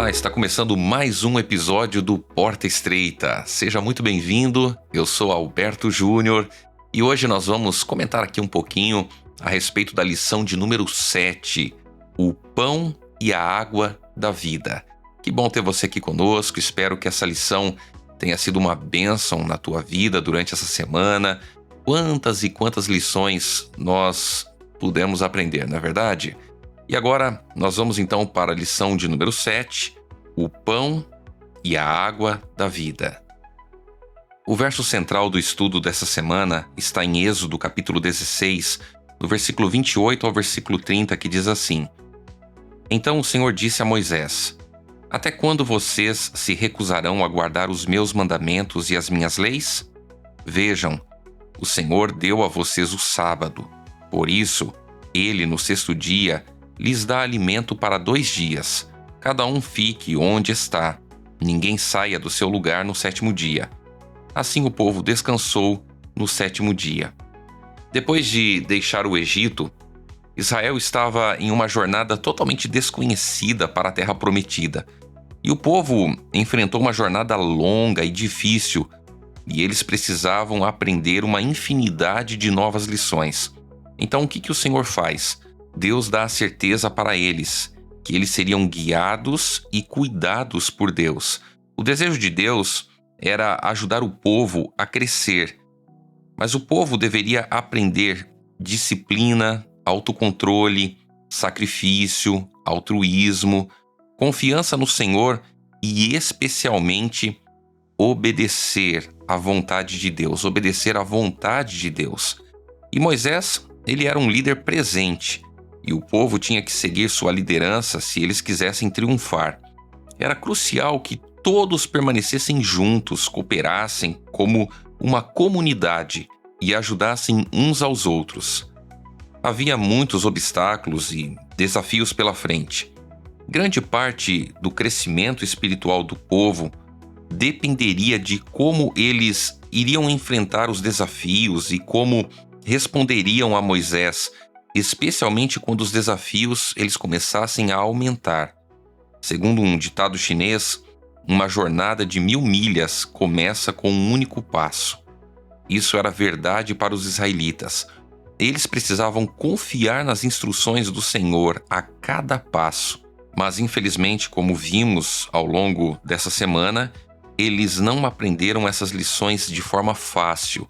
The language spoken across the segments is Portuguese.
Olá, está começando mais um episódio do Porta Estreita. Seja muito bem-vindo, eu sou Alberto Júnior e hoje nós vamos comentar aqui um pouquinho a respeito da lição de número 7, o pão e a água da vida. Que bom ter você aqui conosco, espero que essa lição tenha sido uma bênção na tua vida durante essa semana. Quantas e quantas lições nós pudemos aprender, não é verdade? E agora nós vamos então para a lição de número 7, o pão e a água da vida. O verso central do estudo dessa semana está em Êxodo capítulo 16, do versículo 28 ao versículo 30, que diz assim: Então o Senhor disse a Moisés: Até quando vocês se recusarão a guardar os meus mandamentos e as minhas leis? Vejam, o Senhor deu a vocês o sábado. Por isso, ele no sexto dia lhes dá alimento para 2 dias. Cada um fique onde está. Ninguém saia do seu lugar no 7º dia. Assim o povo descansou no 7º dia. Depois de deixar o Egito, Israel estava em uma jornada totalmente desconhecida para a Terra Prometida. E o povo enfrentou uma jornada longa e difícil, e eles precisavam aprender uma infinidade de novas lições. Então o que o Senhor faz? Deus dá a certeza para eles que eles seriam guiados e cuidados por Deus. O desejo de Deus era ajudar o povo a crescer, mas o povo deveria aprender disciplina, autocontrole, sacrifício, altruísmo, confiança no Senhor e, especialmente, obedecer à vontade de Deus, obedecer à vontade de Deus. E Moisés, ele era um líder presente, e o povo tinha que seguir sua liderança se eles quisessem triunfar. Era crucial que todos permanecessem juntos, cooperassem como uma comunidade e ajudassem uns aos outros. Havia muitos obstáculos e desafios pela frente. Grande parte do crescimento espiritual do povo dependeria de como eles iriam enfrentar os desafios e como responderiam a Moisés, especialmente quando os desafios eles começassem a aumentar. Segundo um ditado chinês, uma jornada de 1000 milhas começa com um único passo. Isso era verdade para os israelitas. Eles precisavam confiar nas instruções do Senhor a cada passo. Mas, infelizmente, como vimos ao longo dessa semana, eles não aprenderam essas lições de forma fácil.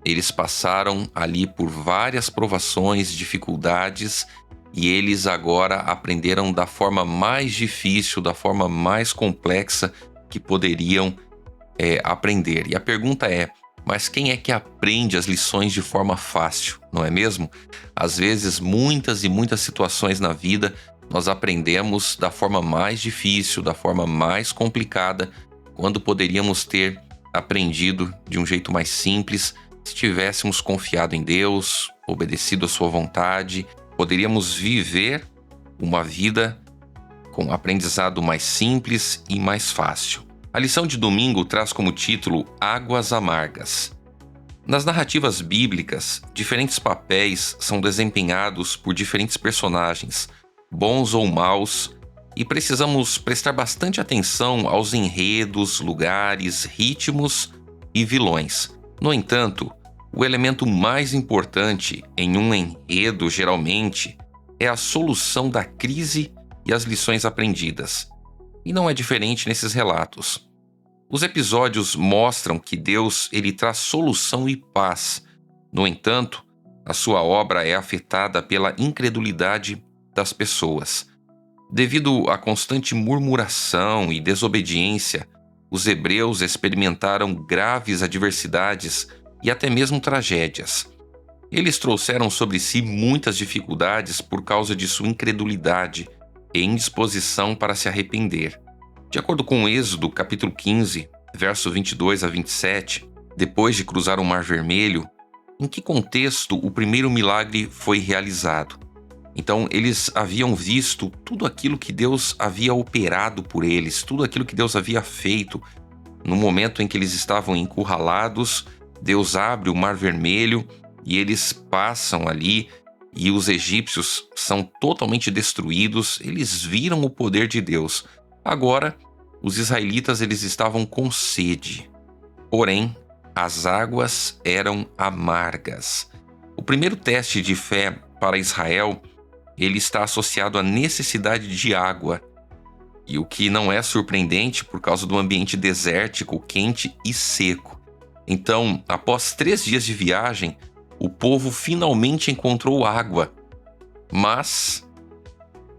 Eles passaram ali por várias provações, dificuldades, e eles agora aprenderam da forma mais difícil, da forma mais complexa que poderiam aprender. E a pergunta é, mas quem é que aprende as lições de forma fácil, não é mesmo? Às vezes, muitas e muitas situações na vida, nós aprendemos da forma mais difícil, da forma mais complicada, quando poderíamos ter aprendido de um jeito mais simples. Se tivéssemos confiado em Deus, obedecido à sua vontade, poderíamos viver uma vida com um aprendizado mais simples e mais fácil. A lição de domingo traz como título Águas Amargas. Nas narrativas bíblicas, diferentes papéis são desempenhados por diferentes personagens, bons ou maus, e precisamos prestar bastante atenção aos enredos, lugares, ritmos e vilões. No entanto, o elemento mais importante em um enredo, geralmente, é a solução da crise e as lições aprendidas. E não é diferente nesses relatos. Os episódios mostram que Deus ele traz solução e paz. No entanto, a sua obra é afetada pela incredulidade das pessoas. Devido à constante murmuração e desobediência, os hebreus experimentaram graves adversidades e até mesmo tragédias. Eles trouxeram sobre si muitas dificuldades por causa de sua incredulidade e indisposição para se arrepender. De acordo com Êxodo, capítulo 15, verso 22 a 27, depois de cruzar o Mar Vermelho, em que contexto o primeiro milagre foi realizado? Então, eles haviam visto tudo aquilo que Deus havia operado por eles, tudo aquilo que Deus havia feito. No momento em que eles estavam encurralados, Deus abre o Mar Vermelho e eles passam ali e os egípcios são totalmente destruídos. Eles viram o poder de Deus. Agora, os israelitas eles estavam com sede, porém, as águas eram amargas. O primeiro teste de fé para Israel, ele está associado à necessidade de água, e o que não é surpreendente por causa do ambiente desértico, quente e seco. Então, após 3 dias de viagem, o povo finalmente encontrou água, mas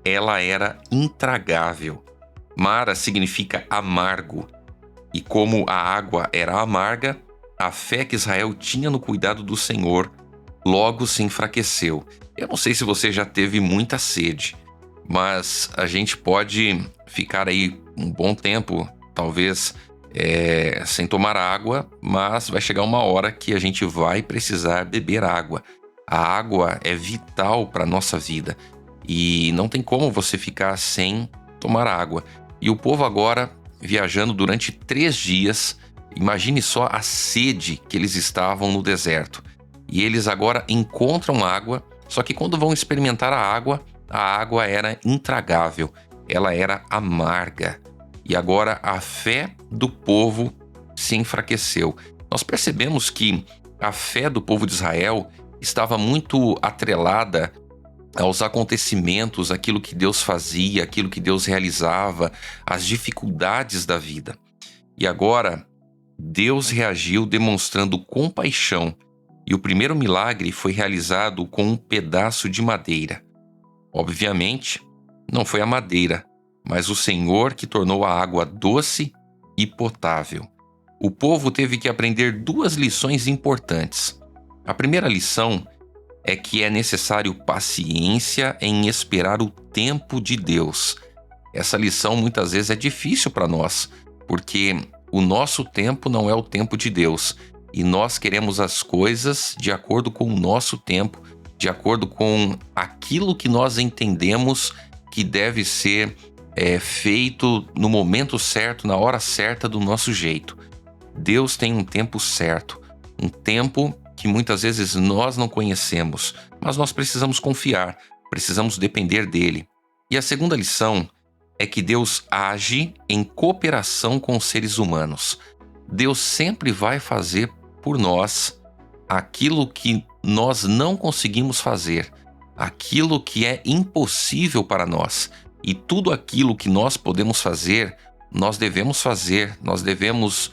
ela era intragável. Mara significa amargo, e como a água era amarga, a fé que Israel tinha no cuidado do Senhor logo se enfraqueceu. Eu não sei se você já teve muita sede, mas a gente pode ficar aí um bom tempo, talvez sem tomar água, mas vai chegar uma hora que a gente vai precisar beber água. A água é vital para a nossa vida e não tem como você ficar sem tomar água. E o povo agora, viajando durante 3 dias, imagine só a sede que eles estavam no deserto. E eles agora encontram água, só que quando vão experimentar a água era intragável, ela era amarga. E agora a fé do povo se enfraqueceu. Nós percebemos que a fé do povo de Israel estava muito atrelada aos acontecimentos, aquilo que Deus fazia, aquilo que Deus realizava, as dificuldades da vida. E agora, Deus reagiu demonstrando compaixão, e o primeiro milagre foi realizado com um pedaço de madeira. Obviamente, não foi a madeira, mas o Senhor que tornou a água doce e potável. O povo teve que aprender 2 lições importantes. A primeira lição é que é necessário paciência em esperar o tempo de Deus. Essa lição muitas vezes é difícil para nós, porque o nosso tempo não é o tempo de Deus, e nós queremos as coisas de acordo com o nosso tempo, de acordo com aquilo que nós entendemos que deve ser feito no momento certo, na hora certa, do nosso jeito. Deus tem um tempo certo, um tempo que muitas vezes nós não conhecemos, mas nós precisamos confiar, precisamos depender dele. E a segunda lição é que Deus age em cooperação com os seres humanos. Deus sempre vai fazer por nós aquilo que nós não conseguimos fazer, aquilo que é impossível para nós. E tudo aquilo que nós podemos fazer, nós devemos fazer, nós devemos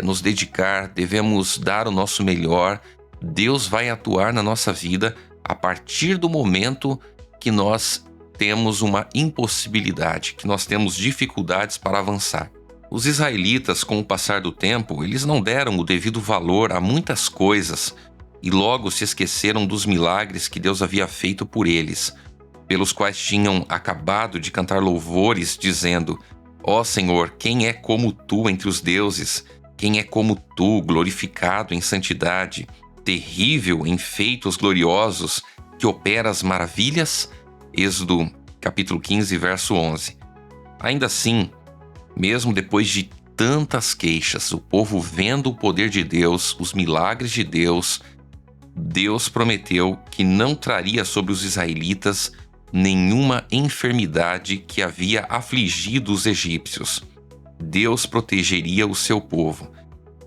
nos dedicar, devemos dar o nosso melhor. Deus vai atuar na nossa vida a partir do momento que nós temos uma impossibilidade, que nós temos dificuldades para avançar. Os israelitas, com o passar do tempo, eles não deram o devido valor a muitas coisas e logo se esqueceram dos milagres que Deus havia feito por eles, pelos quais tinham acabado de cantar louvores, dizendo: Ó Senhor, quem é como tu entre os deuses? Quem é como tu, glorificado em santidade, terrível em feitos gloriosos, que operas maravilhas? Êxodo capítulo 15, verso 11. Ainda assim, mesmo depois de tantas queixas, o povo vendo o poder de Deus, os milagres de Deus, Deus prometeu que não traria sobre os israelitas nenhuma enfermidade que havia afligido os egípcios. Deus protegeria o seu povo.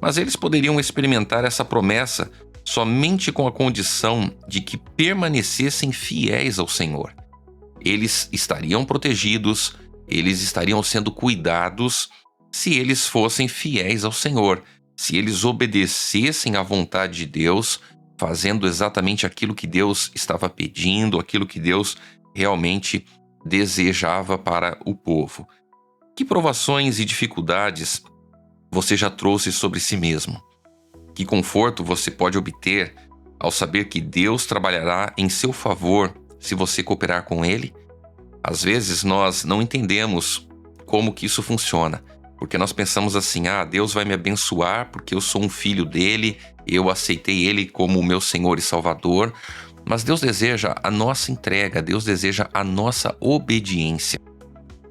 Mas eles poderiam experimentar essa promessa somente com a condição de que permanecessem fiéis ao Senhor. Eles estariam protegidos, eles estariam sendo cuidados se eles fossem fiéis ao Senhor, se eles obedecessem à vontade de Deus, fazendo exatamente aquilo que Deus estava pedindo, aquilo que Deus realmente desejava para o povo. Que provações e dificuldades você já trouxe sobre si mesmo? Que conforto você pode obter ao saber que Deus trabalhará em seu favor se você cooperar com Ele? Às vezes nós não entendemos como que isso funciona, porque nós pensamos assim: Deus vai me abençoar porque eu sou um filho dele, eu aceitei Ele como o meu Senhor e Salvador. Mas Deus deseja a nossa entrega, Deus deseja a nossa obediência.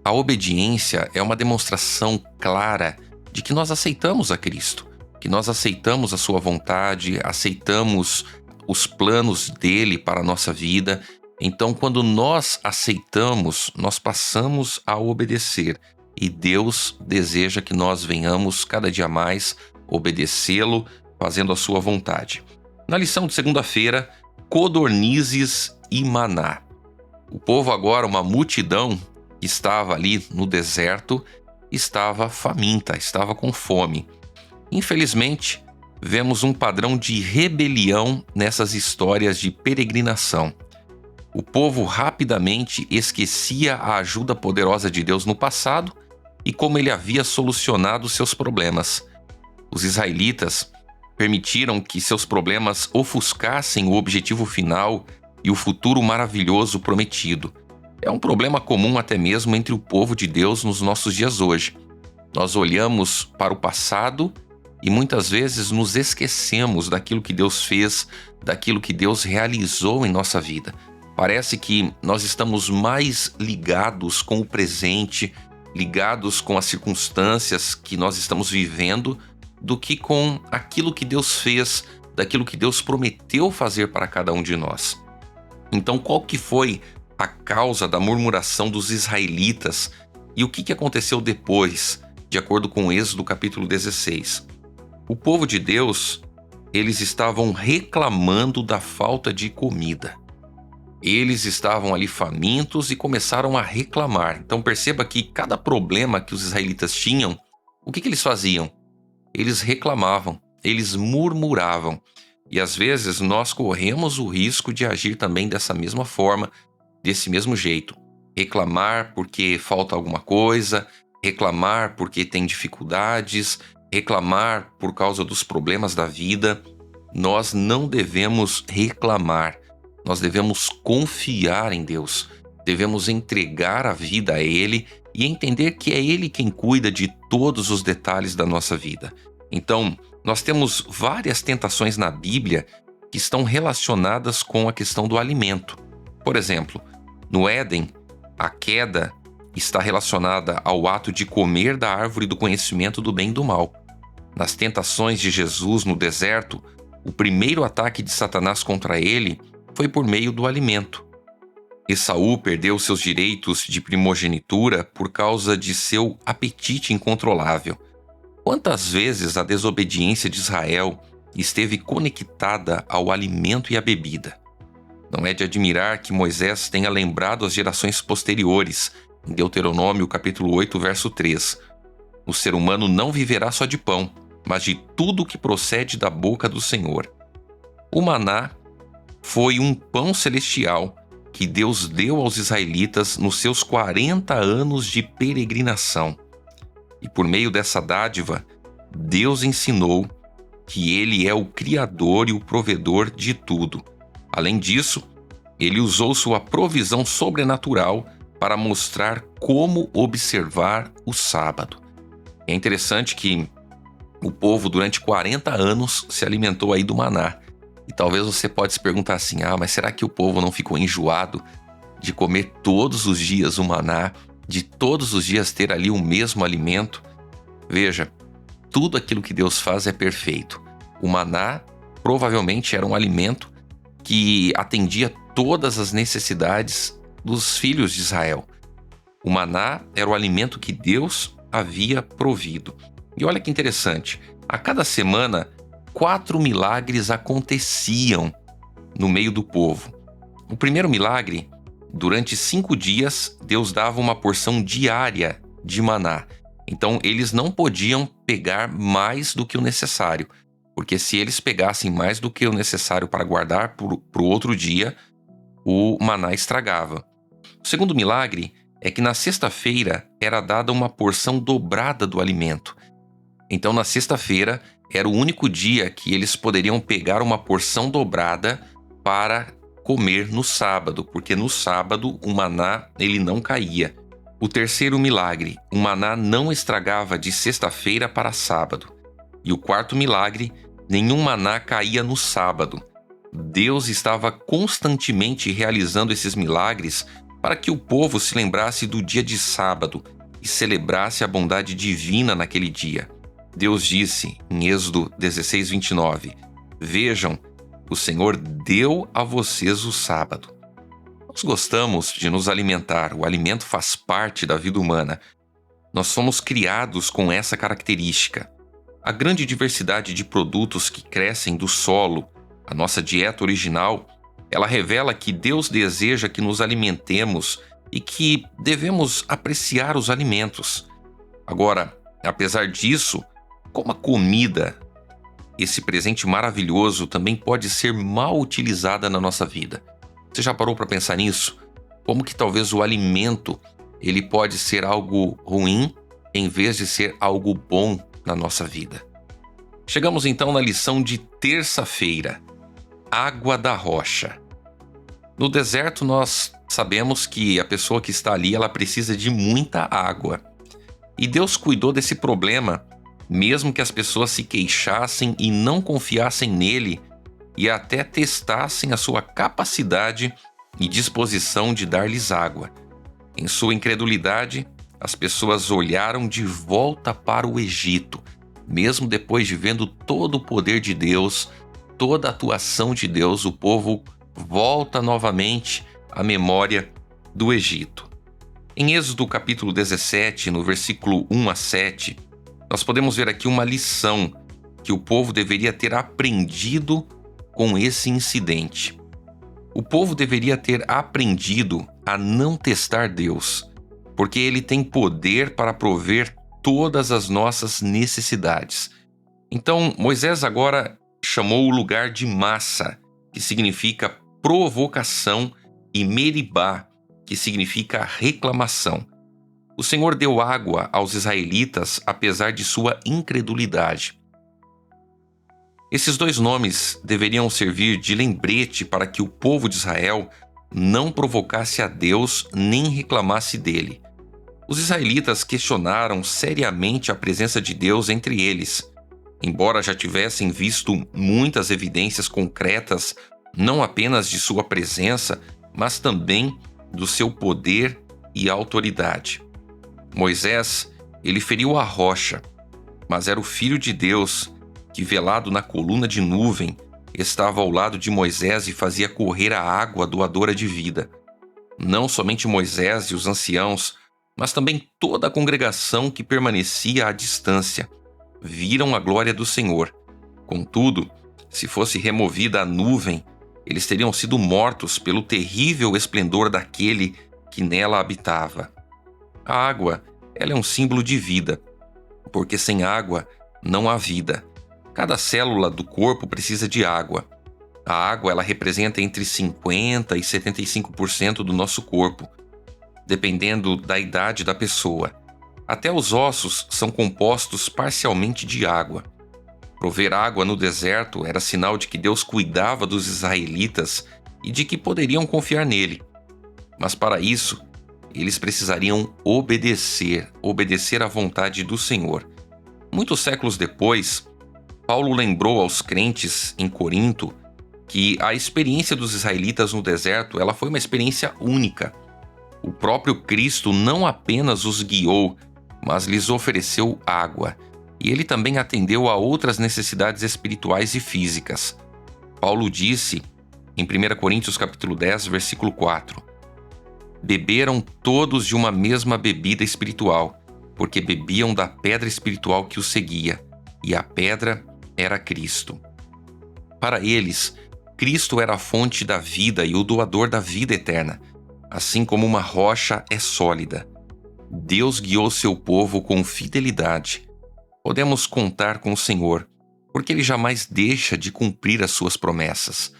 A obediência é uma demonstração clara de que nós aceitamos a Cristo, que nós aceitamos a sua vontade, aceitamos os planos dele para a nossa vida. Então, quando nós aceitamos, nós passamos a obedecer. e Deus deseja que nós venhamos cada dia mais obedecê-lo, fazendo a sua vontade. Na lição de segunda-feira, codornizes e maná. O povo agora, uma multidão que estava ali no deserto, estava faminta, estava com fome. Infelizmente, vemos um padrão de rebelião nessas histórias de peregrinação. O povo rapidamente esquecia a ajuda poderosa de Deus no passado e como ele havia solucionado seus problemas. Os israelitas permitiram que seus problemas ofuscassem o objetivo final e o futuro maravilhoso prometido. É um problema comum até mesmo entre o povo de Deus nos nossos dias hoje. Nós olhamos para o passado e muitas vezes nos esquecemos daquilo que Deus fez, daquilo que Deus realizou em nossa vida. Parece que nós estamos mais ligados com o presente, ligados com as circunstâncias que nós estamos vivendo, do que com aquilo que Deus fez, daquilo que Deus prometeu fazer para cada um de nós. Então, qual que foi a causa da murmuração dos israelitas e o que aconteceu depois, de acordo com Êxodo capítulo 16? O povo de Deus, eles estavam reclamando da falta de comida. Eles estavam ali famintos e começaram a reclamar. Então perceba que cada problema que os israelitas tinham, o que eles faziam? Eles reclamavam, eles murmuravam. E às vezes nós corremos o risco de agir também dessa mesma forma, desse mesmo jeito. Reclamar porque falta alguma coisa, reclamar porque tem dificuldades, reclamar por causa dos problemas da vida. Nós não devemos reclamar. Nós devemos confiar em Deus, devemos entregar a vida a Ele e entender que é Ele quem cuida de todos os detalhes da nossa vida. Então, nós temos várias tentações na Bíblia que estão relacionadas com a questão do alimento. Por exemplo, no Éden, a queda está relacionada ao ato de comer da árvore do conhecimento do bem e do mal. Nas tentações de Jesus no deserto, o primeiro ataque de Satanás contra ele foi por meio do alimento. Esaú perdeu seus direitos de primogenitura por causa de seu apetite incontrolável. Quantas vezes a desobediência de Israel esteve conectada ao alimento e à bebida? Não é de admirar que Moisés tenha lembrado as gerações posteriores, em Deuteronômio capítulo 8, verso 3. O ser humano não viverá só de pão, mas de tudo que procede da boca do Senhor. O maná foi um pão celestial que Deus deu aos israelitas nos seus 40 anos de peregrinação. E por meio dessa dádiva, Deus ensinou que Ele é o Criador e o provedor de tudo. Além disso, Ele usou sua provisão sobrenatural para mostrar como observar o sábado. É interessante que o povo durante 40 anos se alimentou aí do maná. E talvez você pode se perguntar assim, mas será que o povo não ficou enjoado de comer todos os dias o maná, de todos os dias ter ali o mesmo alimento? Veja, tudo aquilo que Deus faz é perfeito. O maná provavelmente era um alimento que atendia todas as necessidades dos filhos de Israel. O maná era o alimento que Deus havia provido. E olha que interessante, a cada semana 4 milagres aconteciam no meio do povo. O primeiro milagre, durante 5 dias, Deus dava uma porção diária de maná. Então, eles não podiam pegar mais do que o necessário, porque se eles pegassem mais do que o necessário para guardar para o outro dia, o maná estragava. O segundo milagre é que na sexta-feira era dada uma porção dobrada do alimento. Então, na sexta-feira, era o único dia que eles poderiam pegar uma porção dobrada para comer no sábado, porque no sábado o maná ele não caía. O terceiro milagre, o maná não estragava de sexta-feira para sábado. E o quarto milagre, nenhum maná caía no sábado. Deus estava constantemente realizando esses milagres para que o povo se lembrasse do dia de sábado e celebrasse a bondade divina naquele dia. Deus disse em Êxodo 16, 29, Vejam, o Senhor deu a vocês o sábado. Nós gostamos de nos alimentar, o alimento faz parte da vida humana. nós fomos criados com essa característica. A grande diversidade de produtos que crescem do solo, a nossa dieta original, ela revela que Deus deseja que nos alimentemos e que devemos apreciar os alimentos. Agora, apesar disso, como a comida, esse presente maravilhoso também pode ser mal utilizada na nossa vida. Você já parou para pensar nisso? Como que talvez o alimento ele pode ser algo ruim em vez de ser algo bom na nossa vida? Chegamos então na lição de terça-feira, água da rocha. No deserto nós sabemos que a pessoa que está ali ela precisa de muita água. E Deus cuidou desse problema, mesmo que as pessoas se queixassem e não confiassem nele e até testassem a sua capacidade e disposição de dar-lhes água. Em sua incredulidade, as pessoas olharam de volta para o Egito, mesmo depois de vendo todo o poder de Deus, toda a atuação de Deus, o povo volta novamente à memória do Egito. Em Êxodo capítulo 17, no versículo 1 a 7, nós podemos ver aqui uma lição que o povo deveria ter aprendido com esse incidente. O povo deveria ter aprendido a não testar Deus, porque Ele tem poder para prover todas as nossas necessidades. Então, Moisés agora chamou o lugar de Massa, que significa provocação, e Meribá, que significa reclamação. O Senhor deu água aos israelitas apesar de sua incredulidade. Esses dois nomes deveriam servir de lembrete para que o povo de Israel não provocasse a Deus nem reclamasse dele. Os israelitas questionaram seriamente a presença de Deus entre eles. Embora já tivessem visto muitas evidências concretas, não apenas de sua presença, mas também do seu poder e autoridade. Moisés, ele feriu a rocha, mas era o Filho de Deus que, velado na coluna de nuvem, estava ao lado de Moisés e fazia correr a água doadora de vida. Não somente Moisés e os anciãos, mas também toda a congregação que permanecia à distância, viram a glória do Senhor. Contudo, se fosse removida a nuvem, eles teriam sido mortos pelo terrível esplendor daquele que nela habitava. A água, ela é um símbolo de vida, porque sem água não há vida. Cada célula do corpo precisa de água. A água, ela representa entre 50% e 75% do nosso corpo, dependendo da idade da pessoa. Até os ossos são compostos parcialmente de água. Prover água no deserto era sinal de que Deus cuidava dos israelitas e de que poderiam confiar nele. Mas para isso, eles precisariam obedecer à vontade do Senhor. Muitos séculos depois, Paulo lembrou aos crentes em Corinto que a experiência dos israelitas no deserto ela foi uma experiência única. O próprio Cristo não apenas os guiou, mas lhes ofereceu água, e ele também atendeu a outras necessidades espirituais e físicas. Paulo disse, em 1 Coríntios capítulo 10, versículo 4, beberam todos de uma mesma bebida espiritual, porque bebiam da pedra espiritual que os seguia, e a pedra era Cristo. Para eles, Cristo era a fonte da vida e o doador da vida eterna, assim como uma rocha é sólida. Deus guiou seu povo com fidelidade. Podemos contar com o Senhor, porque Ele jamais deixa de cumprir as suas promessas.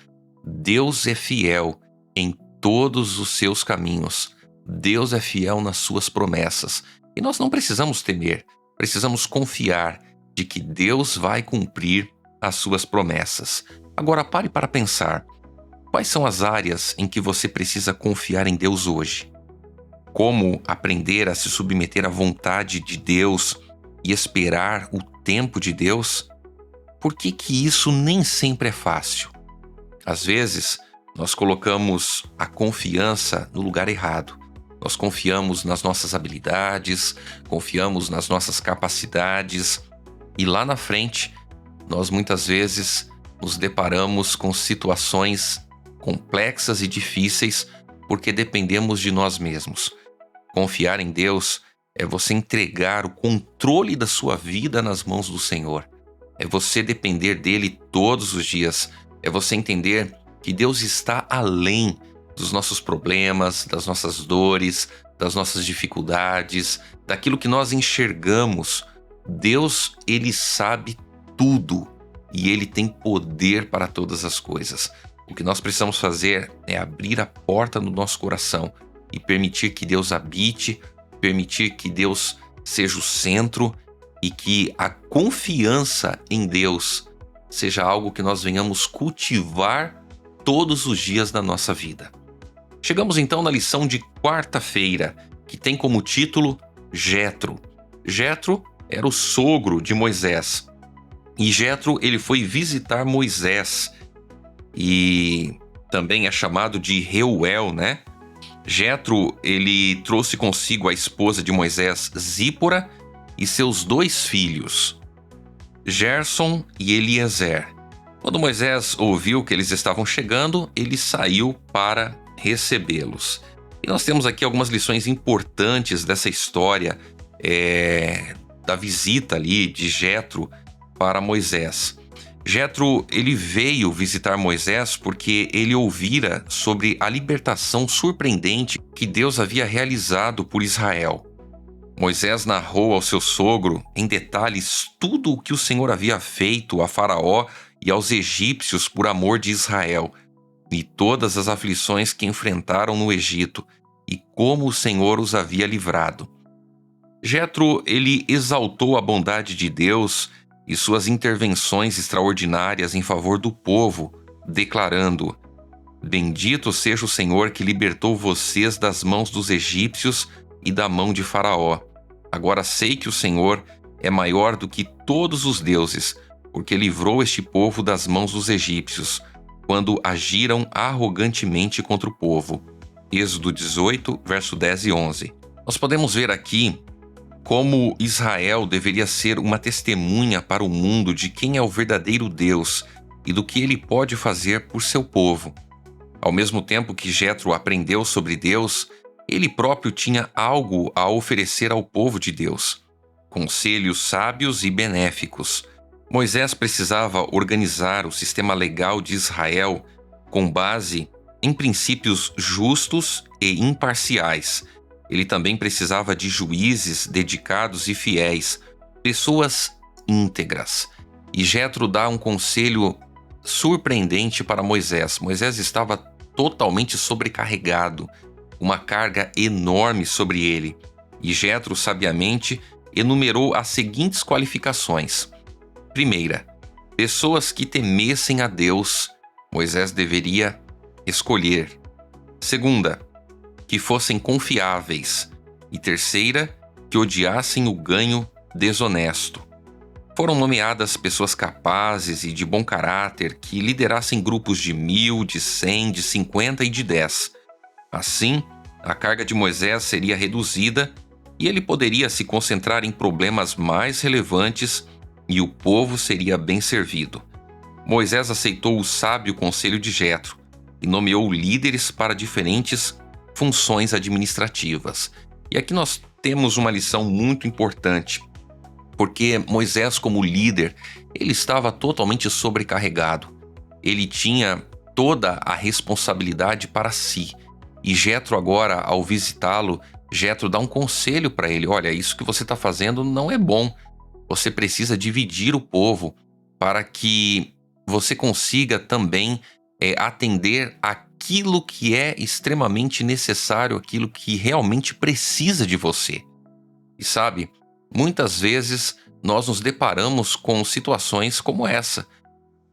Deus é fiel em todos os seus caminhos. Deus é fiel nas suas promessas. E nós não precisamos temer, precisamos confiar de que Deus vai cumprir as suas promessas. Agora pare para pensar. Quais são as áreas em que você precisa confiar em Deus hoje? Como aprender a se submeter à vontade de Deus e esperar o tempo de Deus? Por que isso nem sempre é fácil? Às vezes, nós colocamos a confiança no lugar errado. Nós confiamos nas nossas habilidades, confiamos nas nossas capacidades e lá na frente, nós muitas vezes nos deparamos com situações complexas e difíceis porque dependemos de nós mesmos. Confiar em Deus É você entregar o controle da sua vida nas mãos do Senhor. É você depender dele todos os dias. É você entender que Deus está além dos nossos problemas, das nossas dores, das nossas dificuldades, daquilo que nós enxergamos. Deus, ele sabe tudo e ele tem poder para todas as coisas. O que nós precisamos fazer é abrir a porta do nosso coração e permitir que Deus habite, permitir que Deus seja o centro e que a confiança em Deus seja algo que nós venhamos cultivar todos os dias da nossa vida. Chegamos então na lição de quarta-feira, que tem como título Jetro. Jetro era o sogro de Moisés. E Jetro, ele foi visitar Moisés. E também é chamado de Reuel, né? Jetro, ele trouxe consigo a esposa de Moisés, Zípora, e seus 2 filhos, Gerson e Eliezer. Quando Moisés ouviu que eles estavam chegando, ele saiu para recebê-los. E nós temos aqui algumas lições importantes dessa história da visita ali de Jetro para Moisés. Jetro, ele veio visitar Moisés porque ele ouvira sobre a libertação surpreendente que Deus havia realizado por Israel. Moisés narrou ao seu sogro, em detalhes, tudo o que o Senhor havia feito a Faraó e aos egípcios por amor de Israel, e todas as aflições que enfrentaram no Egito, e como o Senhor os havia livrado. Jetro, ele exaltou a bondade de Deus e suas intervenções extraordinárias em favor do povo, declarando: Bendito seja o Senhor que libertou vocês das mãos dos egípcios e da mão de Faraó. Agora sei que o Senhor é maior do que todos os deuses, porque livrou este povo das mãos dos egípcios, quando agiram arrogantemente contra o povo. Êxodo 18, verso 10 e 11. Nós podemos ver aqui como Israel deveria ser uma testemunha para o mundo de quem é o verdadeiro Deus e do que ele pode fazer por seu povo. Ao mesmo tempo que Jetro aprendeu sobre Deus, ele próprio tinha algo a oferecer ao povo de Deus: conselhos sábios e benéficos. Moisés precisava organizar o sistema legal de Israel com base em princípios justos e imparciais. Ele também precisava de juízes dedicados e fiéis, pessoas íntegras. E Jetro dá um conselho surpreendente para Moisés. Moisés estava totalmente sobrecarregado, uma carga enorme sobre ele. E Jetro, sabiamente, enumerou as seguintes qualificações. Primeira, pessoas que temessem a Deus, Moisés deveria escolher. Segunda, que fossem confiáveis. E terceira, que odiassem o ganho desonesto. Foram nomeadas pessoas capazes e de bom caráter que liderassem grupos de 1.000, de 100, de 50 e de 10. Assim, a carga de Moisés seria reduzida e ele poderia se concentrar em problemas mais relevantes e o povo seria bem servido. Moisés aceitou o sábio conselho de Jetro e nomeou líderes para diferentes funções administrativas. E aqui nós temos uma lição muito importante, porque Moisés, como líder, ele estava totalmente sobrecarregado. Ele tinha toda a responsabilidade para si. E Jetro agora, ao visitá-lo, Jetro dá um conselho para ele: olha, isso que você está fazendo não é bom. Você precisa dividir o povo para que você consiga também atender aquilo que é extremamente necessário, aquilo que realmente precisa de você. E sabe, muitas vezes nós nos deparamos com situações como essa.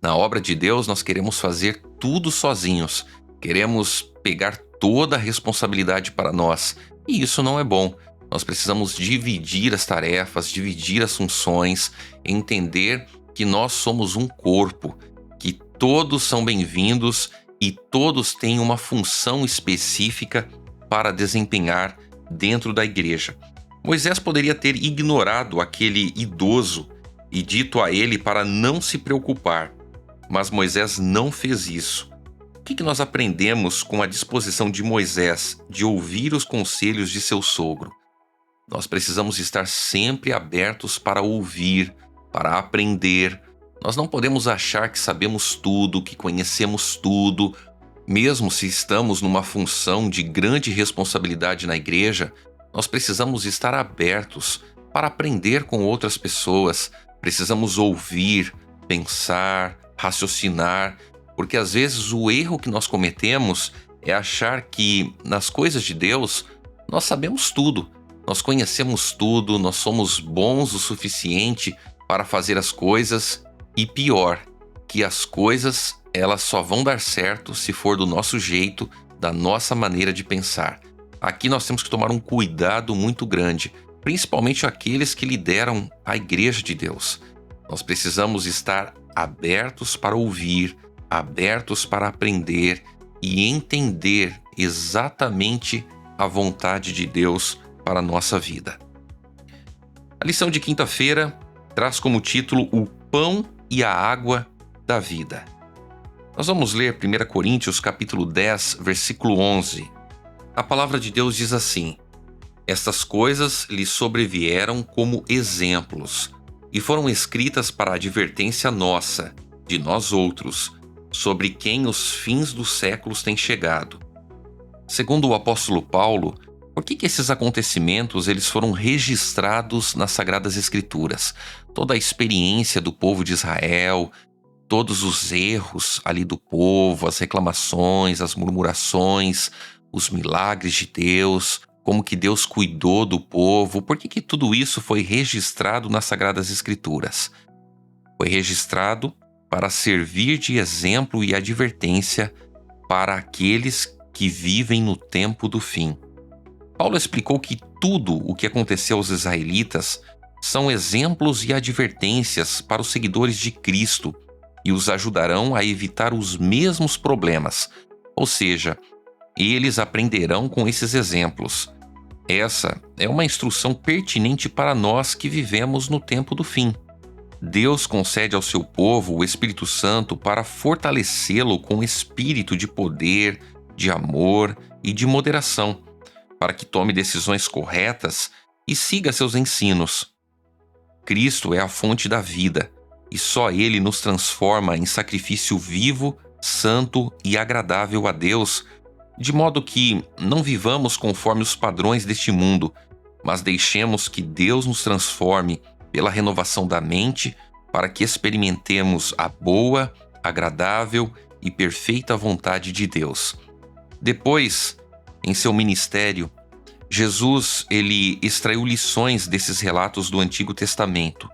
Na obra de Deus, nós queremos fazer tudo sozinhos. Queremos pegar toda a responsabilidade para nós. E isso não é bom. Nós precisamos dividir as tarefas, dividir as funções, entender que nós somos um corpo, que todos são bem-vindos e todos têm uma função específica para desempenhar dentro da igreja. Moisés poderia ter ignorado aquele idoso e dito a ele para não se preocupar, mas Moisés não fez isso. O que nós aprendemos com a disposição de Moisés de ouvir os conselhos de seu sogro? Nós precisamos estar sempre abertos para ouvir, para aprender. Nós não podemos achar que sabemos tudo, que conhecemos tudo. Mesmo se estamos numa função de grande responsabilidade na igreja, nós precisamos estar abertos para aprender com outras pessoas. Precisamos ouvir, pensar, raciocinar, porque às vezes o erro que nós cometemos é achar que nas coisas de Deus nós sabemos tudo, nós conhecemos tudo, nós somos bons o suficiente para fazer as coisas e pior, que as coisas elas só vão dar certo se for do nosso jeito, da nossa maneira de pensar. Aqui nós temos que tomar um cuidado muito grande, principalmente aqueles que lideram a Igreja de Deus. Nós precisamos estar abertos para ouvir, abertos para aprender e entender exatamente a vontade de Deus para a nossa vida. A lição de quinta-feira traz como título O Pão e a Água da Vida. Nós vamos ler 1 Coríntios capítulo 10, versículo 11. A palavra de Deus diz assim: Estas coisas lhe sobrevieram como exemplos e foram escritas para a advertência nossa, de nós outros, sobre quem os fins dos séculos têm chegado. Segundo o apóstolo Paulo, por que esses acontecimentos eles foram registrados nas Sagradas Escrituras? Toda a experiência do povo de Israel, todos os erros ali do povo, as reclamações, as murmurações, os milagres de Deus, como que Deus cuidou do povo, por que tudo isso foi registrado nas Sagradas Escrituras? Foi registrado para servir de exemplo e advertência para aqueles que vivem no tempo do fim. Paulo explicou que tudo o que aconteceu aos israelitas são exemplos e advertências para os seguidores de Cristo e os ajudarão a evitar os mesmos problemas, ou seja, eles aprenderão com esses exemplos. Essa é uma instrução pertinente para nós que vivemos no tempo do fim. Deus concede ao seu povo o Espírito Santo para fortalecê-lo com espírito de poder, de amor e de moderação, para que tome decisões corretas e siga seus ensinos. Cristo é a fonte da vida, e só Ele nos transforma em sacrifício vivo, santo e agradável a Deus, de modo que não vivamos conforme os padrões deste mundo, mas deixemos que Deus nos transforme pela renovação da mente para que experimentemos a boa, agradável e perfeita vontade de Deus. Depois, em seu ministério, Jesus ele extraiu lições desses relatos do Antigo Testamento,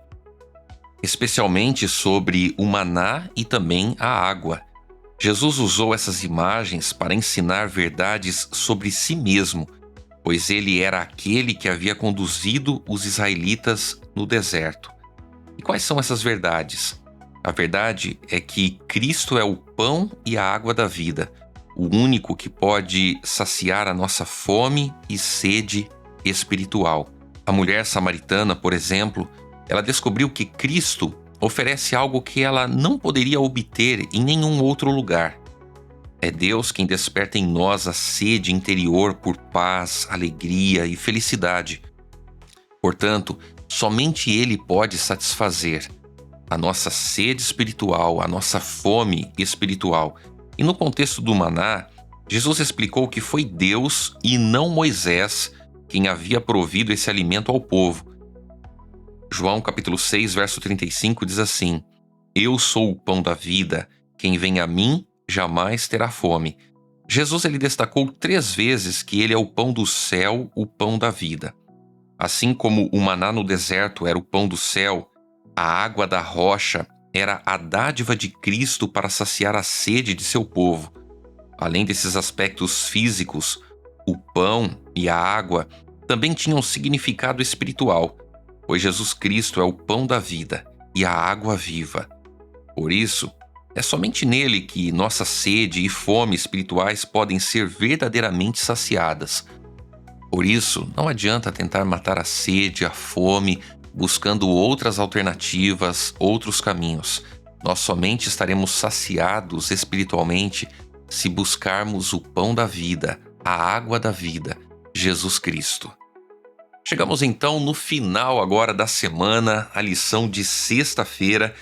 especialmente sobre o maná e também a água. Jesus usou essas imagens para ensinar verdades sobre si mesmo, pois ele era aquele que havia conduzido os israelitas no deserto. E quais são essas verdades? A verdade é que Cristo é o pão e a água da vida, o único que pode saciar a nossa fome e sede espiritual. A mulher samaritana, por exemplo, ela descobriu que Cristo oferece algo que ela não poderia obter em nenhum outro lugar. É Deus quem desperta em nós a sede interior por paz, alegria e felicidade. Portanto, somente Ele pode satisfazer a nossa sede espiritual, a nossa fome espiritual. E no contexto do maná, Jesus explicou que foi Deus e não Moisés quem havia provido esse alimento ao povo. João capítulo 6, verso 35 diz assim: Eu sou o pão da vida, quem vem a mim jamais terá fome. Jesus ele destacou 3 vezes que ele é o pão do céu, o pão da vida. Assim como o maná no deserto era o pão do céu, a água da rocha era a dádiva de Cristo para saciar a sede de seu povo. Além desses aspectos físicos, o pão e a água também tinham significado espiritual, pois Jesus Cristo é o pão da vida e a água viva. Por isso, é somente nele que nossa sede e fome espirituais podem ser verdadeiramente saciadas. Por isso, não adianta tentar matar a sede, a fome, buscando outras alternativas, outros caminhos. Nós somente estaremos saciados espiritualmente se buscarmos o pão da vida, a água da vida, Jesus Cristo. Chegamos então no final agora da semana, a lição de sexta-feira.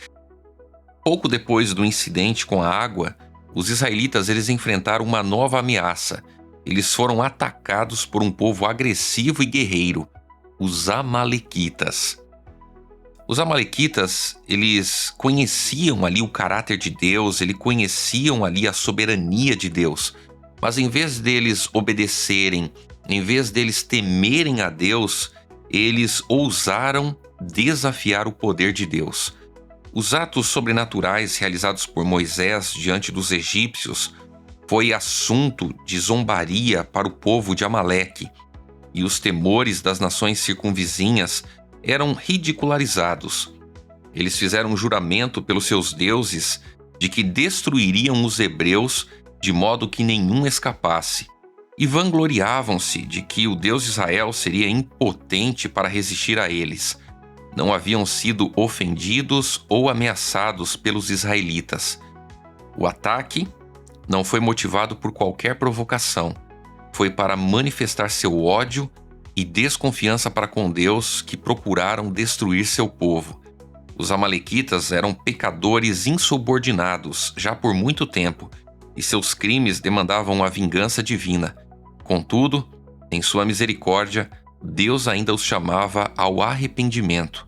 Pouco depois do incidente com a água, os israelitas eles enfrentaram uma nova ameaça. Eles foram atacados por um povo agressivo e guerreiro, os amalequitas. Os amalequitas, eles conheciam ali o caráter de Deus, eles conheciam ali a soberania de Deus. Mas em vez deles obedecerem, em vez deles temerem a Deus, eles ousaram desafiar o poder de Deus. Os atos sobrenaturais realizados por Moisés diante dos egípcios foi assunto de zombaria para o povo de Amaleque, e os temores das nações circunvizinhas eram ridicularizados. Eles fizeram um juramento pelos seus deuses de que destruiriam os hebreus de modo que nenhum escapasse, e vangloriavam-se de que o Deus de Israel seria impotente para resistir a eles. Não haviam sido ofendidos ou ameaçados pelos israelitas. O ataque não foi motivado por qualquer provocação. Foi para manifestar seu ódio e desconfiança para com Deus que procuraram destruir seu povo. Os amalequitas eram pecadores insubordinados já por muito tempo, e seus crimes demandavam a vingança divina. Contudo, em sua misericórdia, Deus ainda os chamava ao arrependimento.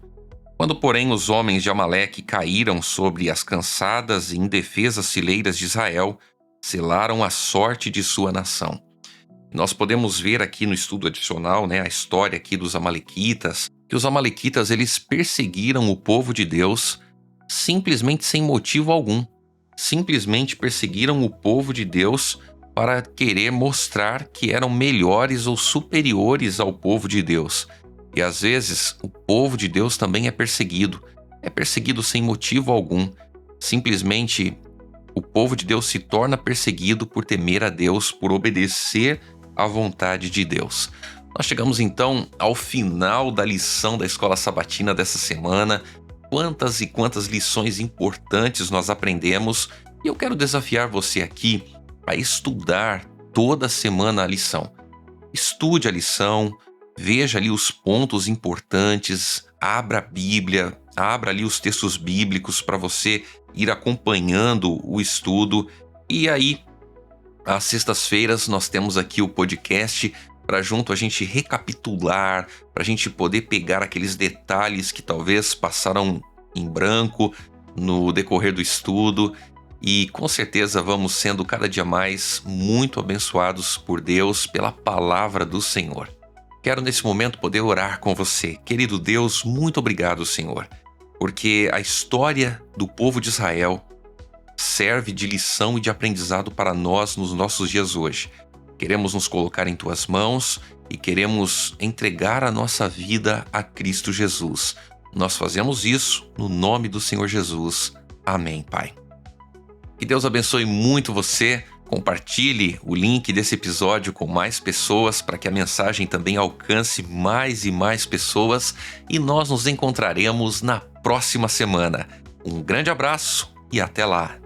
Quando, porém, os homens de Amaleque caíram sobre as cansadas e indefesas fileiras de Israel, selaram a sorte de sua nação. Nós podemos ver aqui no estudo adicional, a história aqui dos amalequitas, que os amalequitas eles perseguiram o povo de Deus simplesmente sem motivo algum. Simplesmente perseguiram o povo de Deus para querer mostrar que eram melhores ou superiores ao povo de Deus. E às vezes o povo de Deus também é perseguido sem motivo algum. Simplesmente o povo de Deus se torna perseguido por temer a Deus, por obedecer à vontade de Deus. Nós chegamos então ao final da lição da Escola Sabatina dessa semana. Quantas e quantas lições importantes nós aprendemos, e eu quero desafiar você aqui a estudar toda semana a lição. Estude a lição, veja ali os pontos importantes, abra a Bíblia, abra ali os textos bíblicos para você ir acompanhando o estudo. E aí, às sextas-feiras, nós temos aqui o podcast para junto a gente recapitular, para a gente poder pegar aqueles detalhes que talvez passaram em branco no decorrer do estudo, e com certeza vamos sendo cada dia mais muito abençoados por Deus, pela palavra do Senhor. Quero nesse momento poder orar com você. Querido Deus, muito obrigado, Senhor, porque a história do povo de Israel serve de lição e de aprendizado para nós nos nossos dias hoje. Queremos nos colocar em Tuas mãos e queremos entregar a nossa vida a Cristo Jesus. Nós fazemos isso no nome do Senhor Jesus. Amém, Pai. Que Deus abençoe muito você. Compartilhe o link desse episódio com mais pessoas para que a mensagem também alcance mais e mais pessoas. E nós nos encontraremos na próxima semana. Um grande abraço e até lá.